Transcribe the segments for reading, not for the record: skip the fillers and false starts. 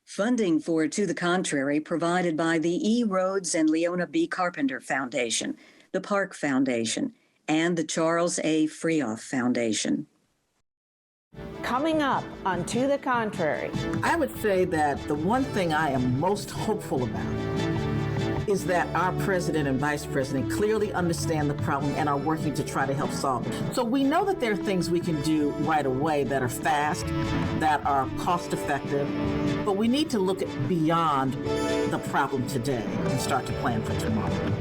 Funding for To the Contrary provided by the E. Rhodes and Leona B. Carpenter Foundation, the Park Foundation, and the Charles A. Freoff Foundation. Coming up on To the Contrary. I would say that the one thing I am most hopeful about is that our president and vice president clearly understand the problem and are working to try to help solve it. So we know that there are things we can do right away that are fast, that are cost effective, but we need to look at beyond the problem today and start to plan for tomorrow.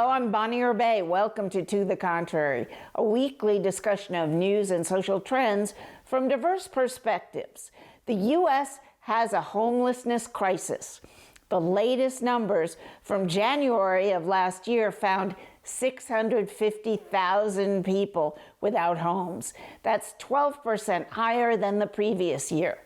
I'm Bonnie Urbay. Welcome to the Contrary, a weekly discussion of news and social trends from diverse perspectives. The U.S. has a homelessness crisis. The latest numbers from January of last year found 650,000 people without homes. That's 12% higher than the previous year.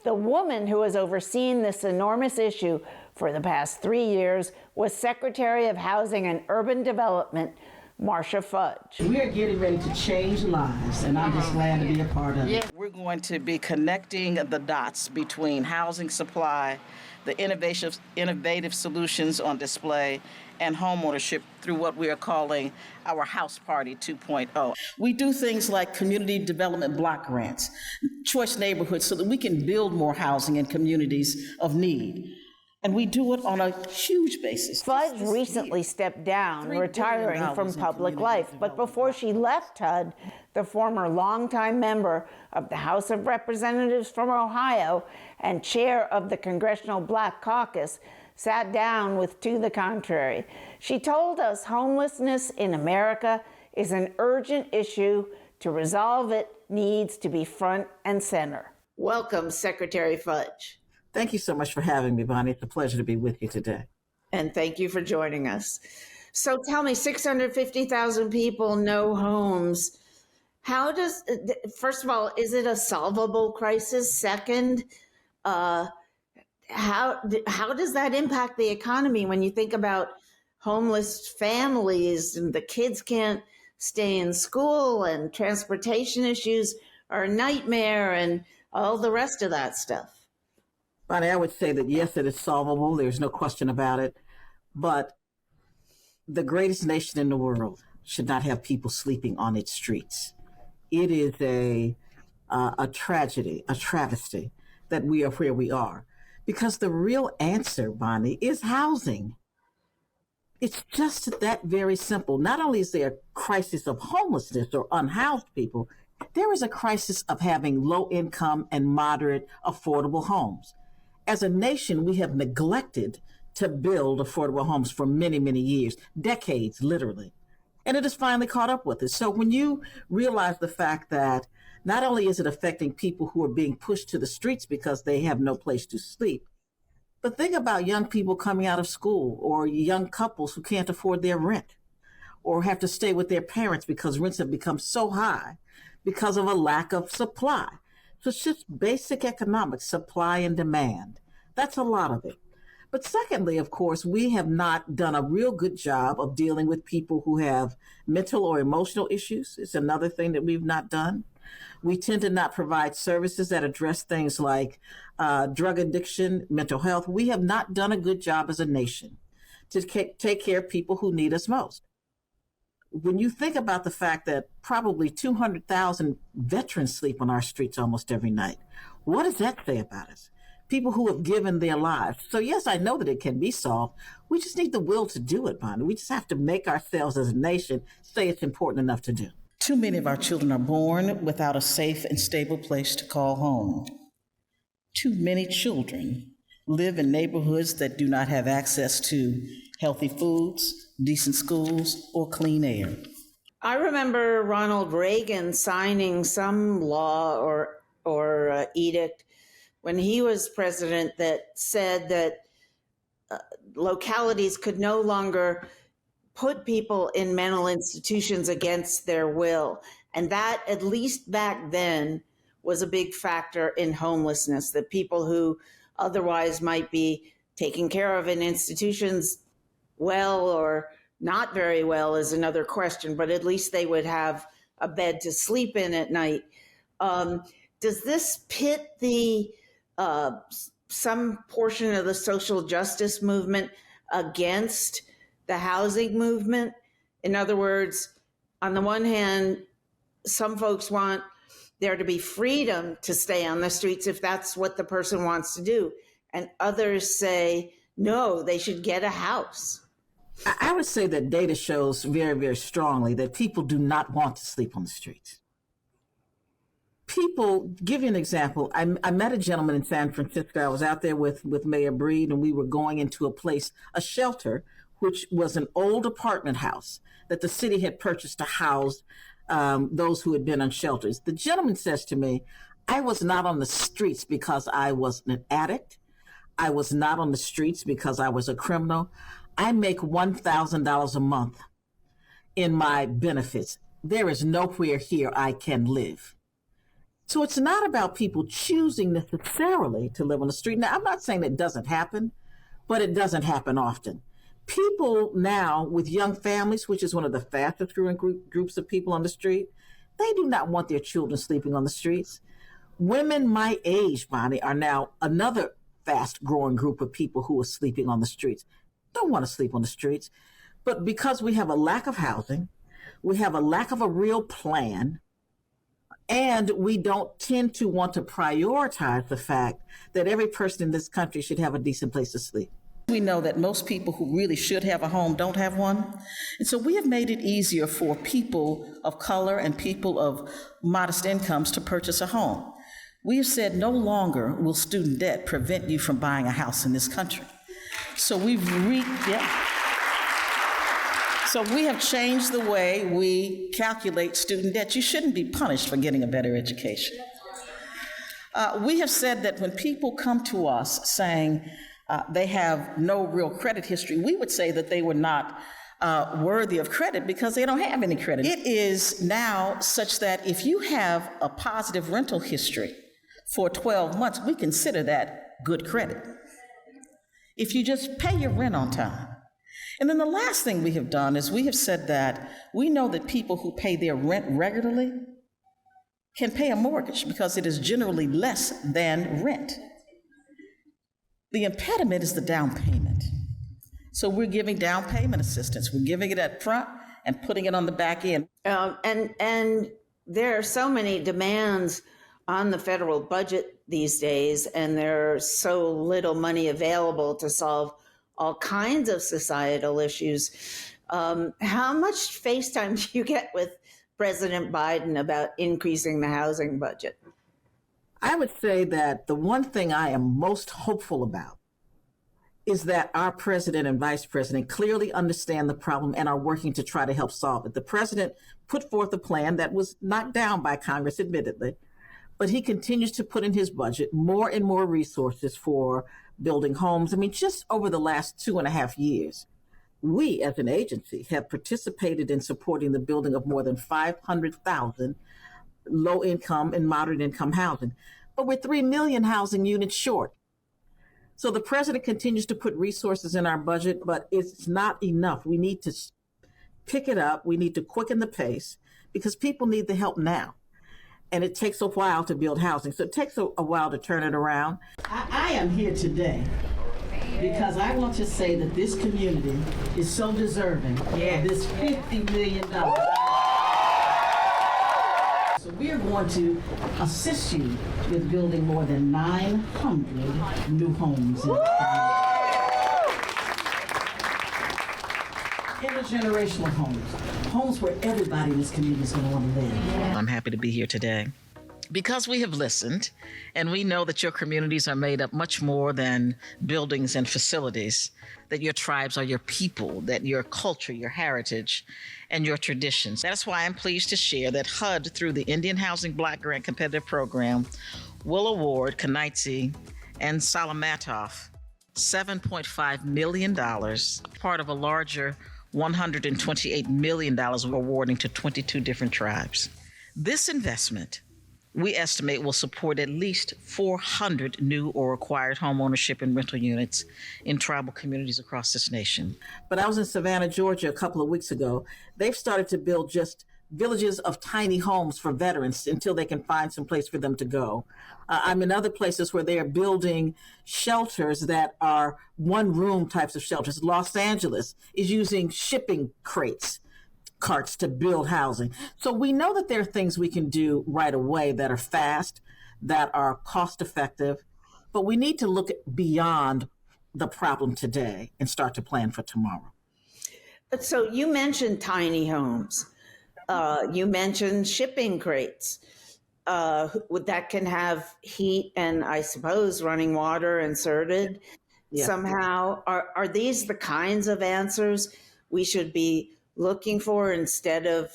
The woman who has overseen this enormous issue for the past 3 years was Secretary of Housing and Urban Development, Marcia Fudge. We are getting ready to change lives, and I'm just glad to be a part of it. We're going to be connecting the dots between housing supply, the innovative solutions on display, and homeownership through what we are calling our House Party 2.0. We do things like community development block grants, choice neighborhoods, so that we can build more housing in communities of need. And we do it on a huge basis. Fudge recently stepped down, retiring from public life. But before she left HUD, the former longtime member of the House of Representatives from Ohio and chair of the Congressional Black Caucus sat down with To the Contrary. She told us homelessness in America is an urgent issue. To resolve it needs to be front and center. Welcome, Secretary Fudge. Thank you so much for having me, Bonnie. It's a pleasure to be with you today. And thank you for joining us. So tell me, 650,000 people, no homes. First of all, is it a solvable crisis? Second, how does that impact the economy when you think about homeless families and the kids can't stay in school and transportation issues are a nightmare and all the rest of that stuff? Bonnie, I would say that yes, it is solvable. There's no question about it. But the greatest nation in the world should not have people sleeping on its streets. It is a tragedy, a travesty that we are where we are. Because the real answer, Bonnie, is housing. It's just that very simple. Not only is there a crisis of homelessness or unhoused people, there is a crisis of having low income and moderate affordable homes. As a nation, we have neglected to build affordable homes for many, many years, decades, literally. And it has finally caught up with us. So when you realize the fact that not only is it affecting people who are being pushed to the streets because they have no place to sleep, but think about young people coming out of school or young couples who can't afford their rent or have to stay with their parents because rents have become so high because of a lack of supply. So it's just basic economics, supply and demand. That's a lot of it. But secondly, of course, we have not done a real good job of dealing with people who have mental or emotional issues. It's another thing that we've not done. We tend to not provide services that address things like drug addiction, mental health. We have not done a good job as a nation to take care of people who need us most. When you think about the fact that probably 200,000 veterans sleep on our streets almost every night, what does that say about us? People who have given their lives. So yes, I know that it can be solved. We just need the will to do it, Bonnie. We just have to make ourselves as a nation say it's important enough to do. Too many of our children are born without a safe and stable place to call home. Too many children live in neighborhoods that do not have access to healthy foods, decent schools, or clean air. I remember Ronald Reagan signing some law or edict when he was president that said that localities could no longer put people in mental institutions against their will. And that, at least back then, was a big factor in homelessness, that people who otherwise might be taken care of in institutions well or not very well is another question, but at least they would have a bed to sleep in at night. Does this pit some portion of the social justice movement against the housing movement? In other words, on the one hand, some folks want there to be freedom to stay on the streets if that's what the person wants to do. And others say, no, they should get a house. I would say that data shows very, very strongly that people do not want to sleep on the streets. People, give you an example. I met a gentleman in San Francisco. I was out there with Mayor Breed, and we were going into a shelter, which was an old apartment house that the city had purchased to house those who had been on shelters. The gentleman says to me, I was not on the streets because I was an addict. I was not on the streets because I was a criminal. I make $1,000 a month in my benefits. There is nowhere here I can live. So it's not about people choosing necessarily to live on the street. Now, I'm not saying it doesn't happen, but it doesn't happen often. People now with young families, which is one of the fastest growing groups of people on the street, they do not want their children sleeping on the streets. Women my age, Bonnie, are now another fast growing group of people who are sleeping on the streets. Don't want to sleep on the streets. But because we have a lack of housing, we have a lack of a real plan, and we don't tend to want to prioritize the fact that every person in this country should have a decent place to sleep. We know that most people who really should have a home don't have one. And so we have made it easier for people of color and people of modest incomes to purchase a home. We have said no longer will student debt prevent you from buying a house in this country. So we have changed the way we calculate student debt. You shouldn't be punished for getting a better education. We have said that when people come to us saying they have no real credit history, we would say that they were not worthy of credit because they don't have any credit. It is now such that if you have a positive rental history for 12 months, we consider that good credit. If you just pay your rent on time. And then the last thing we have done is we have said that we know that people who pay their rent regularly can pay a mortgage because it is generally less than rent. The impediment is the down payment. So we're giving down payment assistance. We're giving it up front and putting it on the back end. And there are so many demands on the federal budget these days, and there's so little money available to solve all kinds of societal issues. How much FaceTime do you get with President Biden about increasing the housing budget? I would say that the one thing I am most hopeful about is that our president and vice president clearly understand the problem and are working to try to help solve it. The president put forth a plan that was knocked down by Congress, admittedly, but he continues to put in his budget more and more resources for building homes. I mean, just over the last 2.5 years, we as an agency have participated in supporting the building of more than 500,000 low-income and moderate-income housing. But we're 3 million housing units short. So the president continues to put resources in our budget, but it's not enough. We need to pick it up. We need to quicken the pace because people need the help now. And it takes a while to build housing. So it takes a while to turn it around. I am here today because I want to say that this community is so deserving of this $50 million. So we are going to assist you with building more than 900 new homes in this community. Intergenerational homes where everybody in this community is going to want to live. I'm happy to be here today because we have listened and we know that your communities are made up much more than buildings and facilities, that your tribes are your people, that your culture, your heritage, and your traditions. That's why I'm pleased to share that HUD, through the Indian Housing Black Grant Competitive Program, will award Kanaitsi and Salamatoff $7.5 million, part of a larger $128 million we're awarding to 22 different tribes. This investment, we estimate, will support at least 400 new or acquired homeownership and rental units in tribal communities across this nation. But I was in Savannah, Georgia a couple of weeks ago. They've started to build just villages of tiny homes for veterans until they can find some place for them to go. I'm in other places where they are building shelters that are one-room types of shelters. Los Angeles is using shipping carts to build housing. So we know that there are things we can do right away that are fast, that are cost effective, but we need to look beyond the problem today and start to plan for tomorrow. So you mentioned tiny homes. You mentioned shipping crates. That can have heat and, I suppose, running water inserted somehow. Are these the kinds of answers we should be looking for instead of,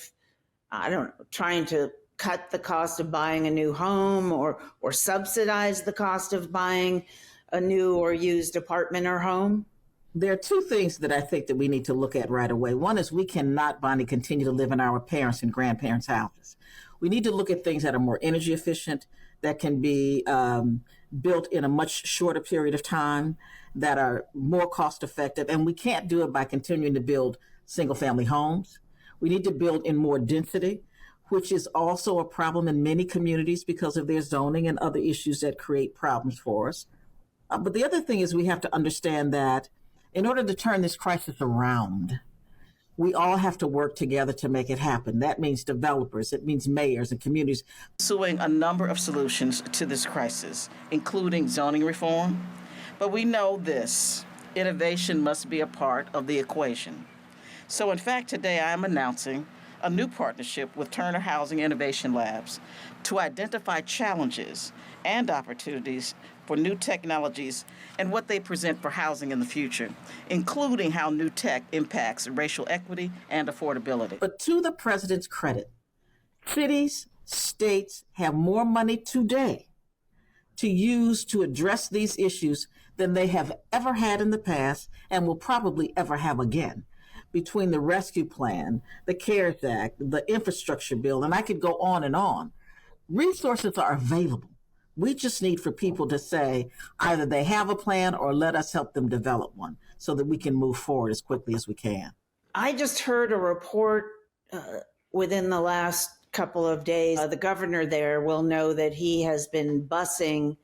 I don't know, trying to cut the cost of buying a new home or subsidize the cost of buying a new or used apartment or home? There are two things that I think that we need to look at right away. One is we cannot, Bonnie, continue to live in our parents' and grandparents' houses. We need to look at things that are more energy efficient, that can be built in a much shorter period of time, that are more cost effective. And we can't do it by continuing to build single family homes. We need to build in more density, which is also a problem in many communities because of their zoning and other issues that create problems for us. But the other thing is we have to understand that in order to turn this crisis around, we all have to work together to make it happen. That means developers, it means mayors and communities. Pursuing a number of solutions to this crisis, including zoning reform. But we know this: innovation must be a part of the equation. So in fact, today I am announcing a new partnership with Turner Housing Innovation Labs to identify challenges and opportunities for new technologies and what they present for housing in the future, including how new tech impacts racial equity and affordability. But to the president's credit, cities, states have more money today to use to address these issues than they have ever had in the past and will probably ever have again. Between the rescue plan, the CARES Act, the infrastructure bill, and I could go on and on. Resources are available. We just need for people to say either they have a plan or let us help them develop one so that we can move forward as quickly as we can. I just heard a report within the last couple of days. The governor there will know that he has been busing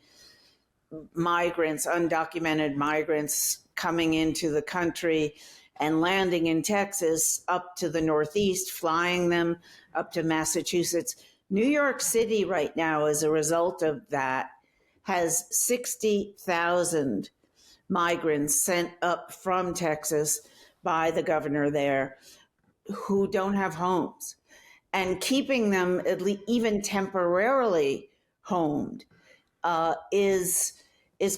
migrants, undocumented migrants coming into the country and landing in Texas up to the Northeast, flying them up to Massachusetts. New York City right now, as a result of that, has 60,000 migrants sent up from Texas by the governor there who don't have homes. And keeping them at least even temporarily homed is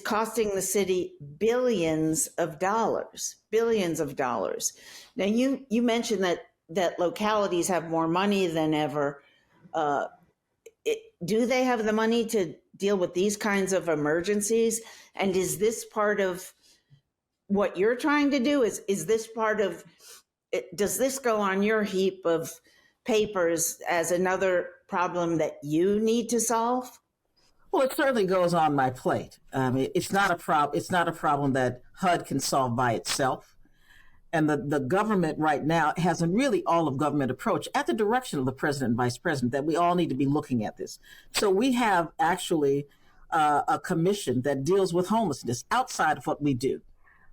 costing the city billions of dollars. Now, you mentioned that localities have more money than ever. Do they have the money to deal with these kinds of emergencies? And is this part of what you're trying to do? Is this part of it? Does this go on your heap of papers as another problem that you need to solve? Well, it certainly goes on my plate. It's not a problem that HUD can solve by itself. And the government right now has a really all-of-government approach at the direction of the president and vice president that we all need to be looking at this. So we have actually a commission that deals with homelessness outside of what we do.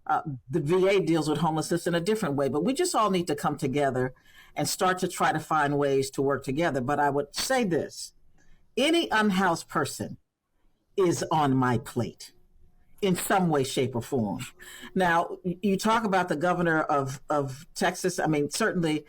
The VA deals with homelessness in a different way, but we just all need to come together and start to try to find ways to work together. But I would say this: any unhoused person is on my plate in some way, shape, or form. Now, you talk about the governor of Texas. I mean, certainly,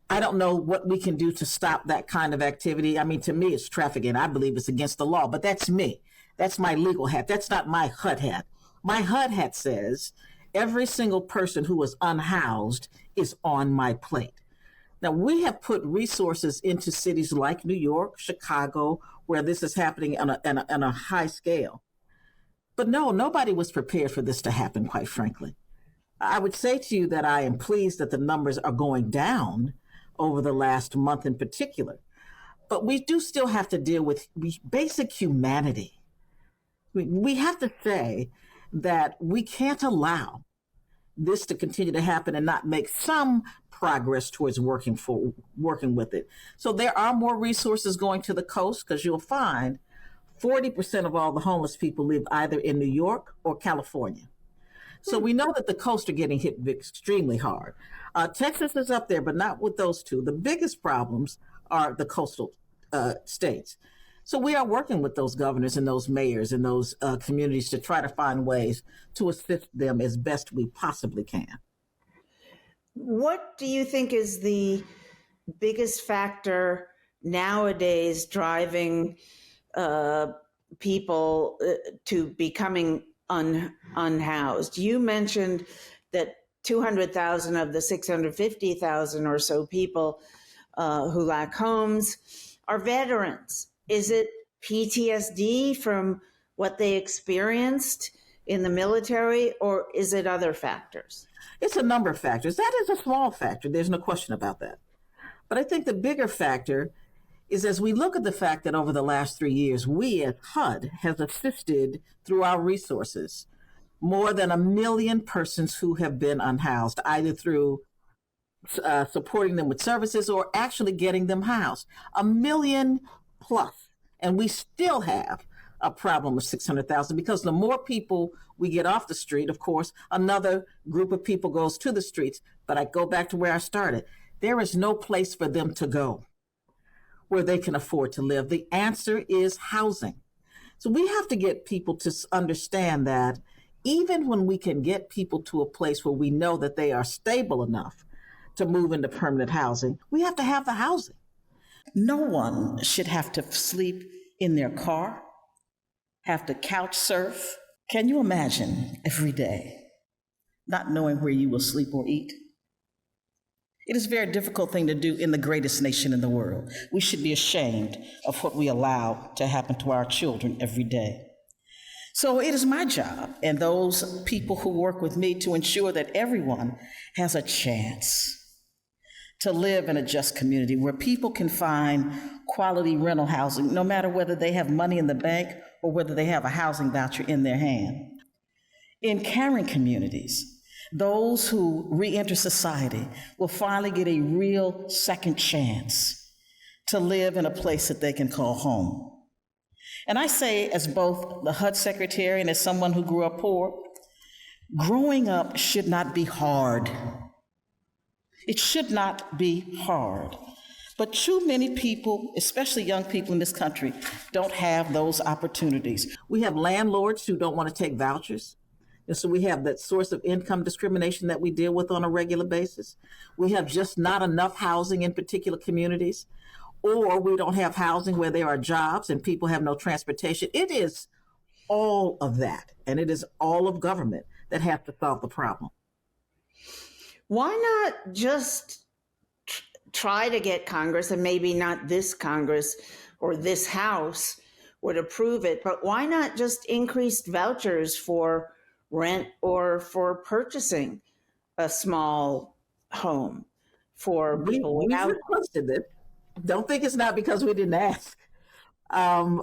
I don't know what we can do to stop that kind of activity. I mean, to me, it's trafficking. I believe it's against the law, but that's me. That's my legal hat. That's not my HUD hat. My HUD hat says every single person who is unhoused is on my plate. Now, we have put resources into cities like New York, Chicago, where this is happening on a high scale. But no, nobody was prepared for this to happen, quite frankly. I would say to you that I am pleased that the numbers are going down over the last month in particular. but we do still have to deal with basic humanity. We have to say that we can't allow this to continue to happen and not make some progress towards working with it. So there are more resources going to the coast, because you'll find 40% of all the homeless people live either in New York or California. So we know that the coast are getting hit extremely hard. Texas is up there, but not with those two. The biggest problems are the coastal states. So we are working with those governors and those mayors and those communities to try to find ways to assist them as best we possibly can. What do you think is the biggest factor nowadays driving people to becoming unhoused? You mentioned that 200,000 of the 650,000 or so people who lack homes are veterans. Is it PTSD from what they experienced in the military, or is it other factors? It's a number of factors. That is a small factor. There's no question about that. But I think the bigger factor is, as we look at the fact that over the last 3 years, we at HUD have assisted through our resources more than 1 million persons who have been unhoused, either through supporting them with services or actually getting them housed. 1 million plus. And we still have a problem of 600,000, because the more people we get off the street, of course, another group of people goes to the streets. But I go back to where I started. There is no place for them to go where they can afford to live. The answer is housing. So we have to get people to understand that even when we can get people to a place where we know that they are stable enough to move into permanent housing, we have to have the housing. No one should have to sleep in their car, have to couch surf. Can you imagine every day not knowing where you will sleep or eat? It is a very difficult thing to do in the greatest nation in the world. We should be ashamed of what we allow to happen to our children every day. So it is my job and those people who work with me to ensure that everyone has a chance to live in a just community where people can find quality rental housing, no matter whether they have money in the bank or whether they have a housing voucher in their hand. In caring communities, those who re-enter society will finally get a real second chance to live in a place that they can call home. And I say, as both the HUD secretary and as someone who grew up poor, growing up should not be hard. It should not be hard. But too many people, especially young people in this country, don't have those opportunities. We have landlords who don't want to take vouchers. And so we have that source of income discrimination that we deal with on a regular basis. We have just not enough housing in particular communities, or we don't have housing where there are jobs and people have no transportation. It is all of that, and it is all of government that have to solve the problem. Why not just try to get Congress, and maybe not this Congress or this House would approve it, but why not just increase vouchers for rent or for purchasing a small home for people without? We requested it. Don't think it's not because we didn't ask.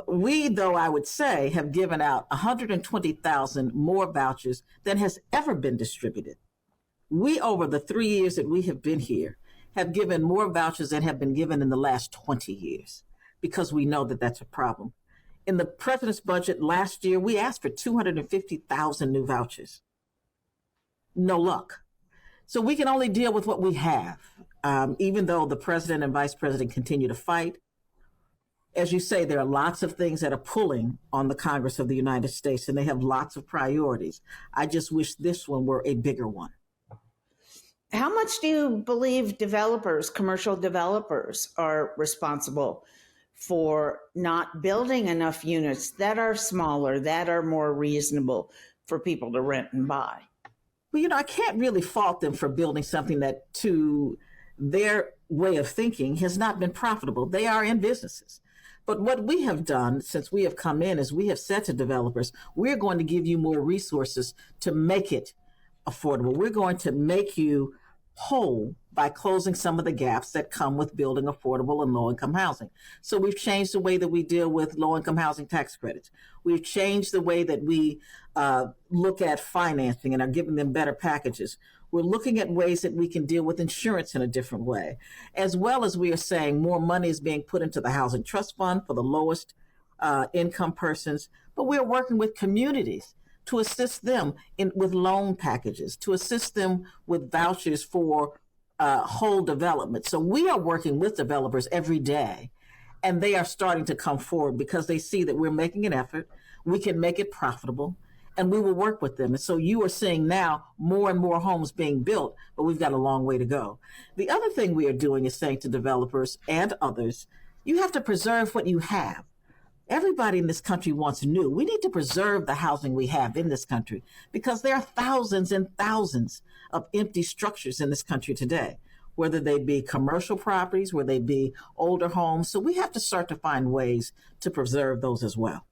We, though, I would say, have given out 120,000 more vouchers than has ever been distributed. We, over the 3 years that we have been here, have given more vouchers than have been given in the last 20 years, because we know that that's a problem. In the president's budget last year, we asked for 250,000 new vouchers. No luck. So we can only deal with what we have, even though the president and vice president continue to fight. As you say, there are lots of things that are pulling on the Congress of the United States, and they have lots of priorities. I just wish this one were a bigger one. How much do you believe developers, commercial developers, are responsible for not building enough units that are smaller, that are more reasonable for people to rent and buy? Well, I can't really fault them for building something that, to their way of thinking, has not been profitable. They are in businesses. But what we have done since we have come in is we have said to developers, we're going to give you more resources to make it affordable. We're going to make you whole by closing some of the gaps that come with building affordable and low-income housing. So we've changed the way that we deal with low-income housing tax credits. We've changed the way that we look at financing and are giving them better packages. We're looking at ways that we can deal with insurance in a different way, as well as we are saying more money is being put into the Housing Trust Fund for the lowest income persons, but we're working with communities to assist them with loan packages, to assist them with vouchers for whole development. So we are working with developers every day, and they are starting to come forward because they see that we're making an effort, we can make it profitable, and we will work with them. And so you are seeing now more and more homes being built, but we've got a long way to go. The other thing we are doing is saying to developers and others, you have to preserve what you have. Everybody in this country wants new. We need to preserve the housing we have in this country because there are thousands and thousands of empty structures in this country today, whether they be commercial properties, whether they be older homes. So we have to start to find ways to preserve those as well.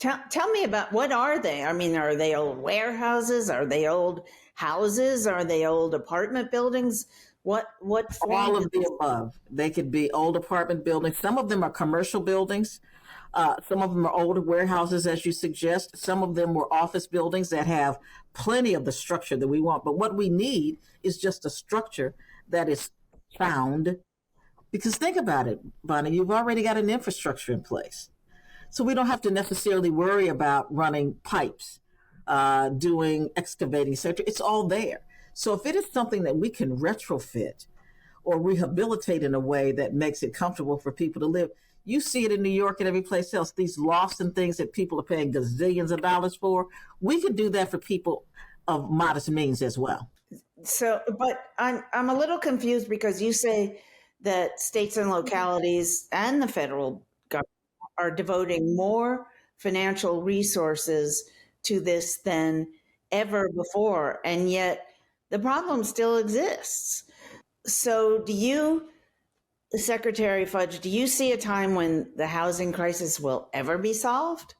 Tell me about, what are they? I mean, are they old warehouses? Are they old houses? Are they old apartment buildings? What All of the above. They could be old apartment buildings. Some of them are commercial buildings. Some of them are older warehouses, as you suggest. Some of them were office buildings that have plenty of the structure that we want. But what we need is just a structure that is sound. Because think about it, Bonnie, you've already got an infrastructure in place. So we don't have to necessarily worry about running pipes, doing excavating, etc. It's all there. So if it is something that we can retrofit or rehabilitate in a way that makes it comfortable for people to live, you see it in New York and every place else, these lofts and things that people are paying gazillions of dollars for. We can do that for people of modest means as well. So, but I'm a little confused because you say that states and localities and the federal government are devoting more financial resources to this than ever before, and yet the problem still exists. So do you, Secretary Fudge, do you see a time when the housing crisis will ever be solved?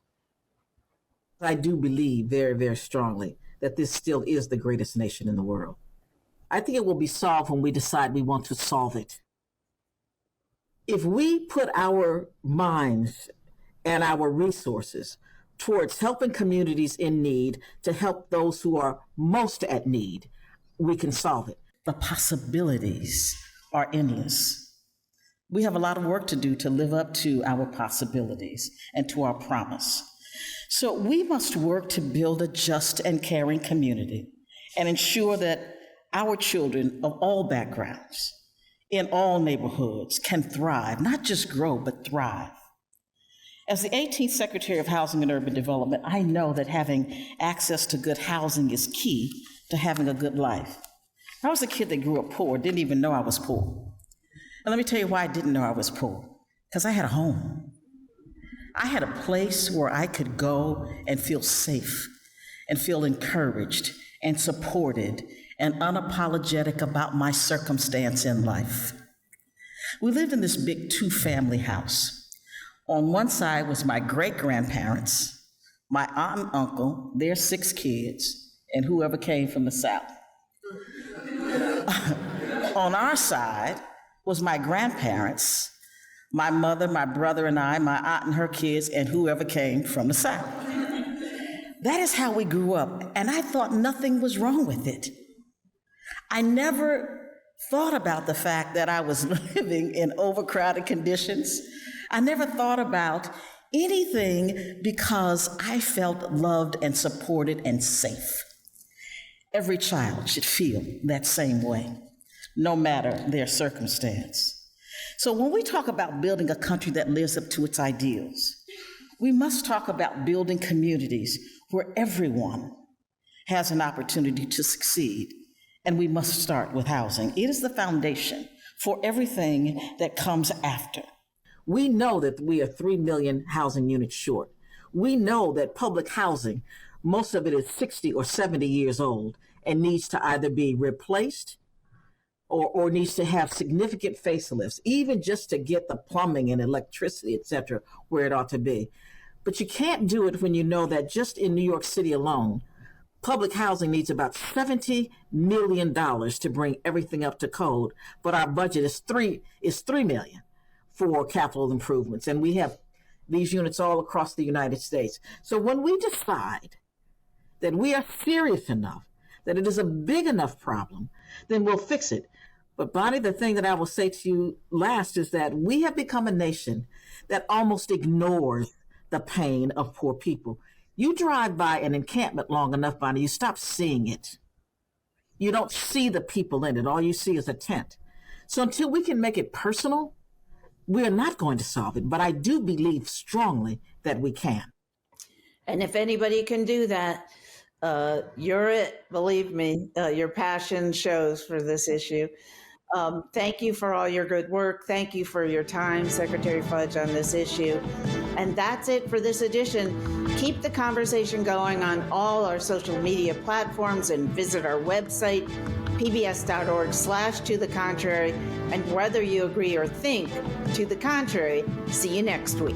I do believe very, very strongly that this still is the greatest nation in the world. I think it will be solved when we decide we want to solve it. If we put our minds and our resources towards helping communities in need to help those who are most at need, we can solve it. The possibilities are endless. We have a lot of work to do to live up to our possibilities and to our promise. So we must work to build a just and caring community and ensure that our children of all backgrounds, in all neighborhoods, can thrive, not just grow, but thrive. As the 18th Secretary of Housing and Urban Development, I know that having access to good housing is key to having a good life. I was a kid that grew up poor, didn't even know I was poor. And let me tell you why I didn't know I was poor. Because I had a home. I had a place where I could go and feel safe and feel encouraged and supported and unapologetic about my circumstance in life. We lived in this big two-family house. On one side was my great-grandparents, my aunt and uncle, their 6 kids, and whoever came from the South. On our side was my grandparents, my mother, my brother and I, my aunt and her kids, and whoever came from the South. That is how we grew up, and I thought nothing was wrong with it. I never thought about the fact that I was living in overcrowded conditions. I never thought about anything because I felt loved and supported and safe. Every child should feel that same way, no matter their circumstance. So when we talk about building a country that lives up to its ideals, we must talk about building communities where everyone has an opportunity to succeed, and we must start with housing. It is the foundation for everything that comes after. We know that we are 3 million housing units short. We know that public housing, most of it is 60 or 70 years old and needs to either be replaced or needs to have significant facelifts, even just to get the plumbing and electricity, et cetera, where it ought to be. But you can't do it when you know that just in New York City alone, Public housing needs about $70 million to bring everything up to code, but our budget is $3 million for capital improvements, and we have these units all across the United States. So when we decide that we are serious enough, that it is a big enough problem, then we'll fix it. But Bonnie, the thing that I will say to you last is that we have become a nation that almost ignores the pain of poor people. You drive by an encampment long enough, Bonnie, you stop seeing it. You don't see the people in it. All you see is a tent. So until we can make it personal, we're not going to solve it. But I do believe strongly that we can. And if anybody can do that, you're it. Believe me, your passion shows for this issue. Thank you for all your good work. Thank you for your time, Secretary Fudge, on this issue. And that's it for this edition. Keep the conversation going on all our social media platforms and visit our website, pbs.org/to the contrary. And whether you agree or think to the contrary, see you next week.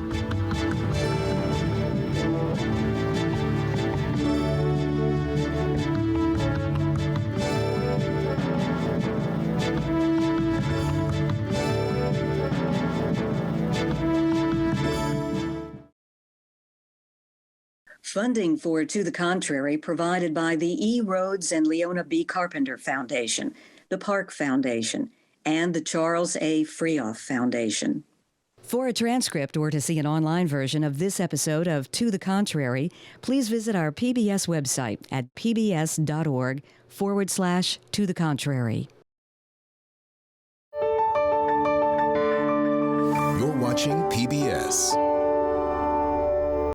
Funding for To the Contrary provided by the E. Rhodes and Leona B. Carpenter Foundation, the Park Foundation, and the Charles A. Freoff Foundation. For a transcript or to see an online version of this episode of To the Contrary, please visit our PBS website at pbs.org/To the Contrary. You're watching PBS.